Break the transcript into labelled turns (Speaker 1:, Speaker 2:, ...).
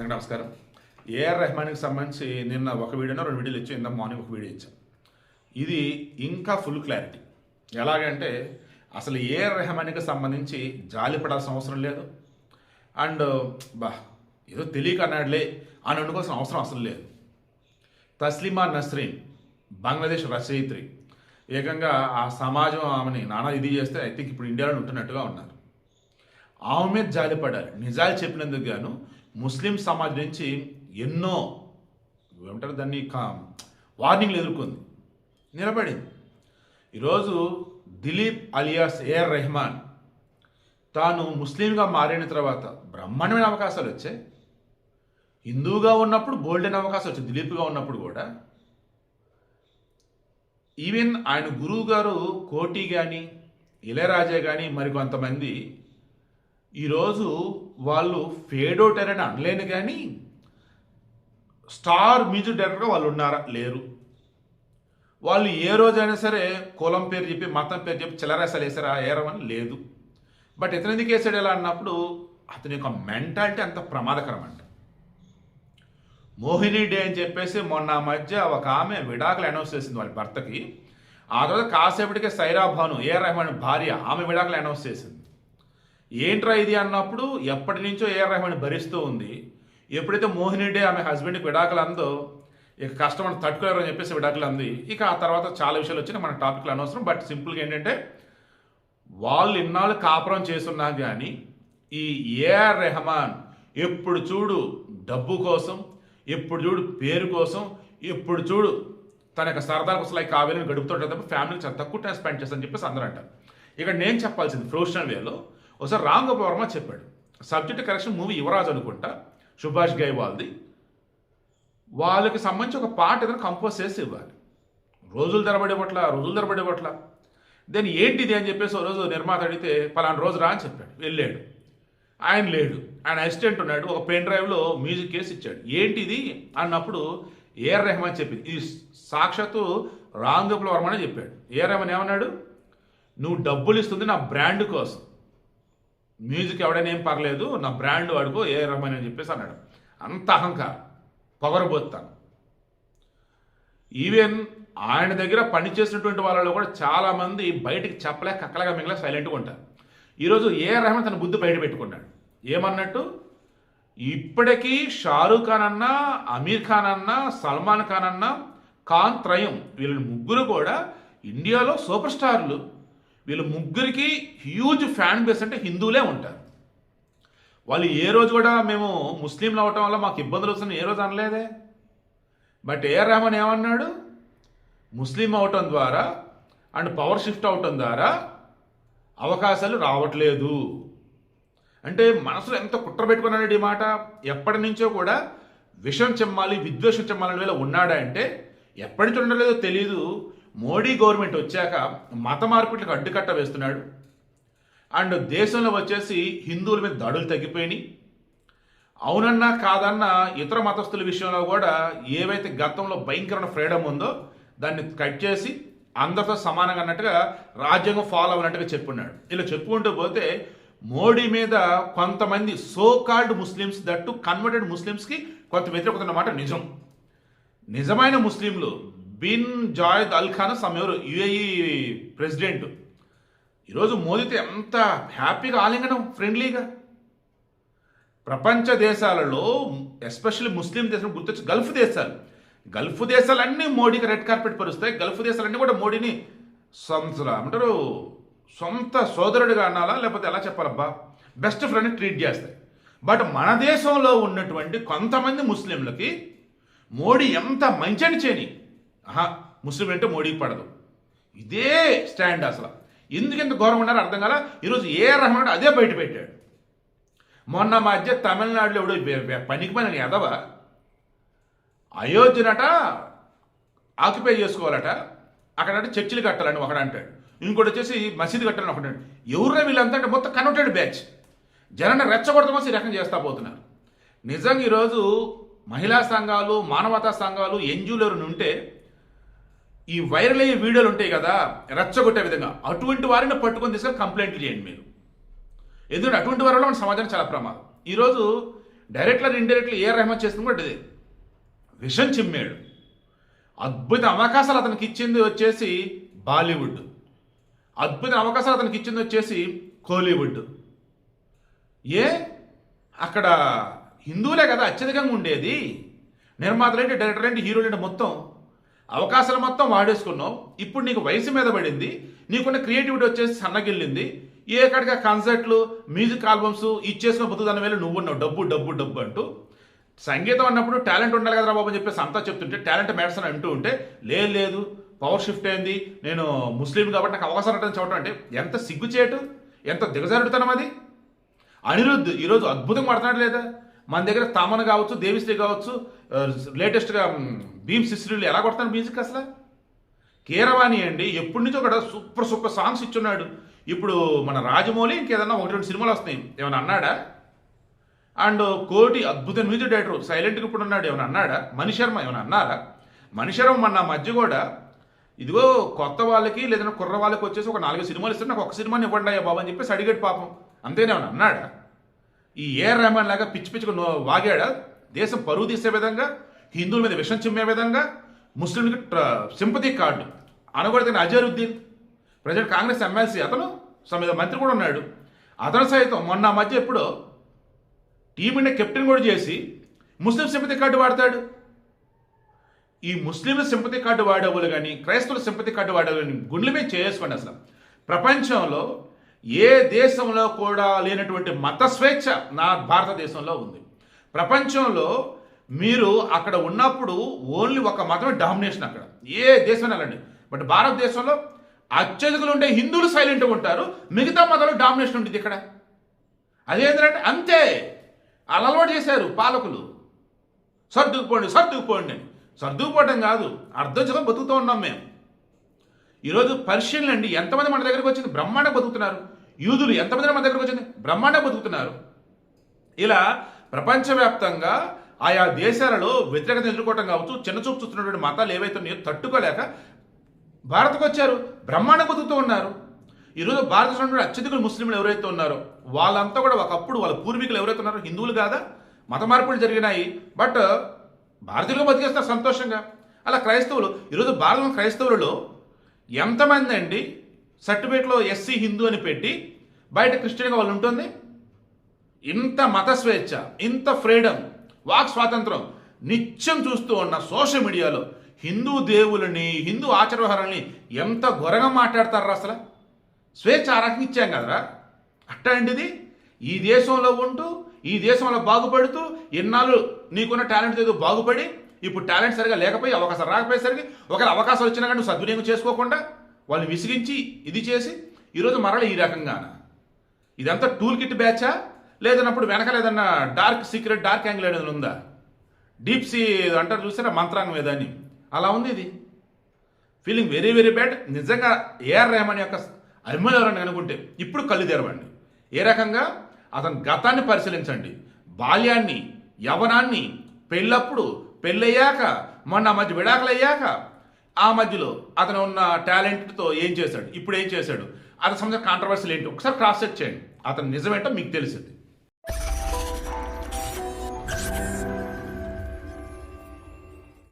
Speaker 1: అందరికీ నమస్కారం. ఏఆర్ రెహమాన్కి సంబంధించి నిన్న ఒక వీడియోనో 2 వీడియోలు ఇచ్చాను. ఇంత మార్నింగ్ ఒక వీడియో ఇచ్చాను. ఇది ఇంకా ఫుల్ క్లారిటీ. ఎలాగంటే అసలు ఏఆర్ రెహమాన్కి సంబంధించి జాలి పడాల్సిన అవసరం లేదు. అండ్ ఏదో తెలియక అన్నాడులే అని అనుకోవాల్సిన అవసరం అసలు లేదు. తస్లీమా నస్రీన్ బంగ్లాదేశ్ రచయిత్రి ఏకంగా ఆ సమాజం ఆమెని నానా ఇది చేస్తే ఐ థింక్ ఇప్పుడు ఇండియాలో ఉంటున్నట్టుగా ఉన్నారు. ఆమె మీద జాలి పడాలి. నిజాలు చెప్పినందుకు గాను ముస్లిం సమాజ్ నుంచి ఎన్నో ఏమంటారు దాన్ని వార్నింగ్లు ఎదుర్కొంది, నిలబడింది. ఈరోజు దిలీప్ అలియాస్ ఏఆర్ రెహమాన్ తాను ముస్లింగా మారిన తర్వాత బ్రహ్మాండమైన అవకాశాలు వచ్చాయి. హిందూగా ఉన్నప్పుడు గోల్డెన్ అవకాశం వచ్చింది. దిలీప్గా ఉన్నప్పుడు కూడా ఈవెన్ ఆయన గురువు గారు కోటి కానీ ఇళయరాజా కానీ మరికొంతమంది ఈరోజు వాళ్ళు ఫేడ్ అవుట్ అని అనలేను, కానీ స్టార్ మ్యూజిక్ డైరెక్టర్గా వాళ్ళు ఉన్నారా? లేరు. వాళ్ళు ఏ రోజైనా సరే కులం పేరు చెప్పి మతం పేరు చెప్పి చిల్లరేసాలు వేసారా? ఏరమని లేదు. బట్ ఇతను ఎందుకు వేసాడు ఎలా అన్నప్పుడు అతని యొక్క మెంటాలిటీ అంత ప్రమాదకరం అంట. మోహిని డే అని చెప్పేసి మొన్న మధ్య ఒక ఆమె విడాకులు అనౌన్స్ చేసింది వాళ్ళ భర్తకి. ఆ తర్వాత కాసేపటికే సైరా భాను ఏఆర్ రెహమాన్ భార్య ఆమె విడాకులు అనౌన్స్ చేసింది. ఏంట్రా ఇది అన్నప్పుడు ఎప్పటి నుంచో ఏఆర్ రెహమాన్ భరిస్తూ ఉంది. ఎప్పుడైతే మోహిని డే ఆమె హస్బెండ్కి విడాకులు అందో ఇక కష్టమని తట్టుకోలేరు అని చెప్పేసి విడాకులు అంది. ఇక ఆ తర్వాత చాలా విషయాలు వచ్చినాయి, మన టాపిక్లు అనవసరం. బట్ సింపుల్గా ఏంటంటే వాళ్ళు ఇన్నాళ్ళు కాపురం చేస్తున్నా కానీ ఈ ఏఆర్ రెహమాన్ ఎప్పుడు చూడు డబ్బు కోసం, ఎప్పుడు చూడు పేరు కోసం, ఎప్పుడు చూడు తన యొక్క సరదా కోసం లైక్ కావేరిని గడుపుతుంటే తప్ప ఫ్యామిలీకి చాలా తక్కువ టైం స్పెండ్ చేస్తానని చెప్పేసి అందరూ అంటారు. ఇక్కడ నేను చెప్పాల్సింది ప్రొఫెషనల్ వేలో ఒకసారి రామ్ గోపాల్ వర్మ చెప్పాడు. సబ్జెక్ట్ కరెక్షన్ మూవీ యువరాజ్ అనుకుంటా, సుభాష్ గైవాల్ది. వాళ్ళకి సంబంధించి ఒక పాట ఏదైనా కంపోజ్ చేసి ఇవ్వాలి. రోజులు తరబడి దెన్ ఏంటిది అని చెప్పేసి ఓ రోజు నిర్మాత అడిగితే పలానా రోజు రా అని చెప్పాడు. వెళ్ళాడు, ఆయన లేడు, ఆయన అసిస్టెంట్ ఉన్నాడు. ఒక పెన్ డ్రైవ్లో మ్యూజిక్ కేసు ఇచ్చాడు. ఏంటిది అన్నప్పుడు ఏఆర్ రెహమాన్ చెప్పింది ఇది సాక్షాత్తు రామ్ గోపాల్ వర్మ అని చెప్పాడు. ఏఆర్ రెహమాన్ ఏమన్నాడు, నువ్వు డబ్బులు ఇస్తుంది నా బ్రాండ్ కోసం, మ్యూజిక్ ఎవడైనా ఏం పర్లేదు, నా బ్రాండ్ వాడుకో ఏఆర్ రెహమాన్ అని చెప్పేసి అన్నాడు. అంత అహంకారం, పొగరబోతాను. ఈవెన్ ఆయన దగ్గర పనిచేసినటువంటి వాళ్ళలో కూడా చాలామంది బయటికి చెప్పలేక కక్కలేక మిగిలిన సైలెంట్గా ఉంటారు. ఈరోజు ఏఆర్ రెహమాన్ తన బుద్ధి బయట పెట్టుకున్నాడు. ఏమన్నట్టు, ఇప్పటికీ షారూఖ్ ఖాన్ అన్నా, అమీర్ ఖాన్ అన్నా, సల్మాన్ ఖాన్ అన్నా, ఖాన్ త్రయం వీళ్ళ ముగ్గురు కూడా ఇండియాలో సూపర్ స్టార్లు. వీళ్ళ ముగ్గురికి హ్యూజ్ ఫ్యాన్ బేస్ అంటే హిందువులే ఉంటారు. వాళ్ళు ఏ రోజు కూడా మేము ముస్లింలు అవటం వల్ల మాకు ఇబ్బందులు వస్తున్నాయి ఏ రోజు అనలేదే. బట్ ఏఆర్ రెహమాన్ ఏమన్నాడు, ముస్లిం అవటం ద్వారా అండ్ పవర్ షిఫ్ట్ అవటం ద్వారా అవకాశాలు రావట్లేదు అంటే మనసులో ఎంత కుట్ర పెట్టుకున్నాడు ఈ మాట. ఎప్పటి నుంచో కూడా విషం చెమ్మాలి, విద్వేషం చెమ్మాలని వేళ ఉన్నాడా అంటే ఎప్పటి నుంచి ఉండలేదో తెలీదు. మోడీ గవర్నమెంట్ వచ్చాక మత మార్పిట్లకు అడ్డుకట్ట వేస్తున్నాడు. అండ్ దేశంలో వచ్చేసి హిందువుల మీద దాడులు తగ్గిపోయినాయి. అవునన్నా కాదన్నా ఇతర మతస్థుల విషయంలో కూడా ఏవైతే గతంలో భయంకరమైన ఫ్రీడమ్ ఉందో దాన్ని కట్ చేసి అందరితో సమానంగా అన్నట్టుగా రాజ్యాంగం ఫాలో అవ్వనట్టుగా చెప్పున్నాడు. ఇలా చెప్పుకుంటూ పోతే మోడీ మీద కొంతమంది so called Muslims, that converted ముస్లిమ్స్కి కొంత వ్యతిరేకత అన్నమాట నిజం. నిజమైన ముస్లింలు బిన్ జాయద్ అల్ ఖాన్ సమయంలో యుఏఈ ప్రెసిడెంట్ ఈరోజు మోదీతో ఎంత హ్యాపీగా ఆలింగనం, ఫ్రెండ్లీగా. ప్రపంచ దేశాలలో ఎస్పెషల్లీ ముస్లిం దేశం గుర్తొచ్చి గల్ఫ్ దేశాలన్నీ మోడీకి రెడ్ కార్పెట్ పరుస్తాయి. గల్ఫ్ దేశాలన్నీ కూడా మోడీని సొంత సోదరుడిగా అనాలా లేకపోతే ఎలా చెప్పాలబ్బా, బెస్ట్ ఫ్రెండ్ ట్రీట్ చేస్తాయి. బట్ మన దేశంలో ఉన్నటువంటి కొంతమంది ముస్లింలకి మోడీ ఎంత మంచని చేయని ముస్లిం అంటే మోడీకి పడదు. ఇదే స్టాండ్. అసలు ఎందుకు ఎంత ఘోరం ఉన్నారో అర్థం కాల. ఈరోజు ఏఆర్ రెహమాన్ అదే బయట పెట్టాడు. మొన్న మధ్య తమిళనాడులో ఎవడో పనికిపోయిన ఎదవ అయోధ్యనట ఆక్యుపై చేసుకోవాలట, అక్కడంటే చర్చిలు కట్టాలని ఒకడు అంటాడు, ఇంకోటి వచ్చేసి మసీదు కట్టాలని ఒకటి అంటాడు. ఎవరురా వీళ్ళంతా అంటే మొత్తం కన్వర్టెడ్ బ్యాచ్. జనాన్ని రెచ్చగొడతామో ఈ రకం చేస్తా పోతున్నారు. నిజంగా ఈరోజు మహిళా సంఘాలు, మానవతా సంఘాలు, ఎన్జిఓలు ఎవరు ఉంటే ఈ వైరల్ అయ్యే వీడియోలు ఉంటాయి కదా రెచ్చగొట్టే విధంగా, అటువంటి వారిని పట్టుకొని తీసుకొని కంప్లైంట్లు చేయండి మీరు. ఎందుకంటే అటువంటి వారిలో మన సమాజానికి చాలా ప్రమాదం. ఈరోజు డైరెక్ట్గా ఇండైరెక్ట్లీ ఏఆర్ రెహమాన్ చేస్తుంది కూడా ఇదే. విషం చిమ్మాడు. అద్భుత అవకాశాలు అతనికి ఇచ్చింది వచ్చేసి బాలీవుడ్, అద్భుత అవకాశాలు అతనికి ఇచ్చింది వచ్చేసి కోలీవుడ్. అక్కడ హిందువులే కదా అత్యధికంగా ఉండేది. నిర్మాతలేంటి, డైరెక్టర్లేంటి, హీరోలేంటి, మొత్తం అవకాశాలు మొత్తం వాడేసుకున్నావు. ఇప్పుడు నీకు వయసు మీద పడింది, నీకున్న క్రియేటివిటీ వచ్చేసి సన్నగిల్లింది. ఏకడిగా కన్సర్ట్లు, మ్యూజిక్ ఆల్బమ్స్ ఇచ్చేసుకుని బతుకుదాని వేళ నువ్వు ఉన్నావు డబ్బు డబ్బు డబ్బు అంటూ. సంగీతం అన్నప్పుడు టాలెంట్ ఉండాలి కదరా బాబు అని చెప్పేసి అంతా చెప్తుంటే, టాలెంట్ మ్యాటర్స్ అని అంటూ ఉంటే లేదు పవర్ షిఫ్ట్ అయింది, నేను ముస్లిం కాబట్టి నాకు అవకాశం అంటే చెప్పడం అంటే ఎంత సిగ్గుచేటు, ఎంత దిగజారుడుతనం అది. అనిరుద్ధ్ ఈరోజు అద్భుతంగా పడుతున్నాడు లేదా? మన దగ్గర తమన్ కావచ్చు, దేవిశ్రీ కావచ్చు, లేటెస్ట్గా భీమ్ సిస్రీలు ఎలా కొడతాను మ్యూజిక్ అసలు. కీరవాణి అండి ఎప్పటి నుంచో కూడా సూపర్ సూపర్ సాంగ్స్ ఇచ్చున్నాడు. ఇప్పుడు మన రాజమౌళి ఇంకేదన్నా 1-2 సినిమాలు వస్తున్నాయి, ఏమైనా అన్నాడా? అండ్ కోటి అద్భుత మ్యూజిక్ డైరెక్టర్ సైలెంట్గా ఇప్పుడు ఉన్నాడు, ఏమైనా అన్నాడా? మణిశర్మ ఏమైనా అన్నారా? మణిశర్మ మన మధ్య కూడా ఇదిగో కొత్త వాళ్ళకి లేదంటే కుర్ర వాళ్ళకి వచ్చేసి ఒక 4 సినిమాలు ఇస్తే నాకు ఒక సినిమాని ఇవ్వండి అయ్యా బాబు అని చెప్పేసి అడిగాడు పాపం. అంతేనేమన్నా అన్నాడా? ఈ ఏఆర్ రెహమాన్ లాగా పిచ్చి పిచ్చిగా వాగాడా? దేశం పరువు తీసే విధంగా, హిందువుల మీద విషం చిమ్మే విధంగా, ముస్లింలకి సింపతి కార్డు అనకూడదని అజరుద్దీన్ ప్రజెంట్ కాంగ్రెస్ ఎమ్మెల్సీ, అతను సమేత మంత్రి కూడా ఉన్నాడు. అతను సైతం మొన్న మధ్య ఎప్పుడో టీమిండియా కెప్టెన్ కూడా చేసి ముస్లిం సింపతి కార్డు వాడతాడు. ఈ ముస్లింల సింపతి కార్డు వాడేవాళ్ళు కానీ క్రైస్తవుల సింపతి కార్డు వాడేవాళ్ళు గుండెల మీద చేసుకోండి. అసలు ప్రపంచంలో ఏ దేశంలో కూడా లేనటువంటి మత స్వేచ్ఛ నా భారతదేశంలో ఉంది. ప్రపంచంలో మీరు అక్కడ ఉన్నప్పుడు ఓన్లీ ఒక మతమే డామినేషన్ అక్కడ, ఏ దేశం వెళ్ళండి. బట్ భారతదేశంలో అత్యధికులు ఉండే హిందువులు సైలెంట్గా ఉంటారు, మిగతా మతాలు డామినేషన్ ఉంటుంది ఇక్కడ. అదేంటంటే అంతే అలా అలవాటు చేశారు పాలకులు. సర్దుకుపోండి అని. సర్దుకుపోవడం కాదు, అర్థం చేసుకొని బతుకుతూ ఉన్నాం మేము. ఈరోజు పర్షియన్లు అండి ఎంతమంది మన దగ్గరకు వచ్చింది, బ్రహ్మాండ బతుకుతున్నారు. యూదులు ఎంతమంది మన దగ్గరకు వచ్చింది, బ్రహ్మాండ బతుకుతున్నారు. ఇలా ప్రపంచవ్యాప్తంగా ఆయా దేశాలలో వ్యతిరేకత ఎదుర్కోవటం కావచ్చు, చిన్నచూపు చూస్తున్నటువంటి మతాలు ఏవైతే ఉన్నాయో తట్టుకోలేక భారత్కు వచ్చారు, బ్రహ్మాండ బతుకుతూ ఉన్నారు. ఈరోజు భారతదేశంలో అత్యధికులు ముస్లింలు ఎవరైతే ఉన్నారో వాళ్ళంతా కూడా ఒకప్పుడు వాళ్ళ పూర్వీకులు ఎవరైతే ఉన్నారో హిందువులు కాదా, మత మార్పులు జరిగినాయి. బట్ భారతీయులుగా బతికేస్తారు సంతోషంగా. అలా క్రైస్తవులు ఈరోజు భారత క్రైస్తవులలో ఎంతమంది అండి సర్టిఫికేట్లో ఎస్సీ హిందూ అని పెట్టి బయట క్రిస్టియన్గా వాళ్ళు ఉంటుంది. ఇంత మత స్వేచ్ఛ, ఇంత ఫ్రీడమ్, వాక్ స్వాతంత్రం నిత్యం చూస్తూ ఉన్న సోషల్ మీడియాలో హిందూ దేవులని, హిందూ ఆచార వ్యవహారాలని ఎంత ఘోరంగా మాట్లాడతారా అసలు. స్వేచ్ఛ ఆ రకంగా ఇచ్చాం కదరా. అట్లాంటిది ఈ దేశంలో ఉంటూ ఈ దేశంలో బాగుపడుతూ ఇన్నాళ్ళు నీకున్న టాలెంట్ ఏదో బాగుపడి ఇప్పుడు టాలెంట్ సరిగా లేకపోయి అవకాశం రాకపోయేసరికి ఒకవేళ అవకాశం వచ్చినా కానీ నువ్వు సద్వినియోగం చేసుకోకుండా వాళ్ళని విసిగించి ఇది చేసి ఈరోజు మరల ఈ రకంగా ఇదంతా టూల్ కిట్ బ్యాచా, లేదన్నప్పుడు వెనకాల ఏదన్నా డార్క్ సీక్రెట్ డార్క్ యాంగిల్ ఏదైనా ఉందా, డీప్ సీ అంటారు చూసారా మంత్రాంగం ఏదని, అలా ఉంది ఇది. Feeling very very bad. నిజంగా ఏఆర్ రెహమాన్ యొక్క అభిమానులు ఎవరని అనుకుంటే ఇప్పుడు కళ్ళు తెరవండి. ఏ రకంగా అతని గతాన్ని పరిశీలించండి, బాల్యాన్ని, యవనాన్ని, పెళ్ళప్పుడు, పెళ్ళయ్యాక, మొన్న మధ్య విడాకులయ్యాక, ఆ మధ్యలో అతను ఉన్న టాలెంట్తో ఏం చేశాడు, ఇప్పుడు ఏం చేశాడు, అతని సంబంధించిన కాంట్రవర్సీలు ఏంటి ఒకసారి క్రాస్ చెక్ చేయండి. అతను నిజమేంటో మీకు తెలిసింది.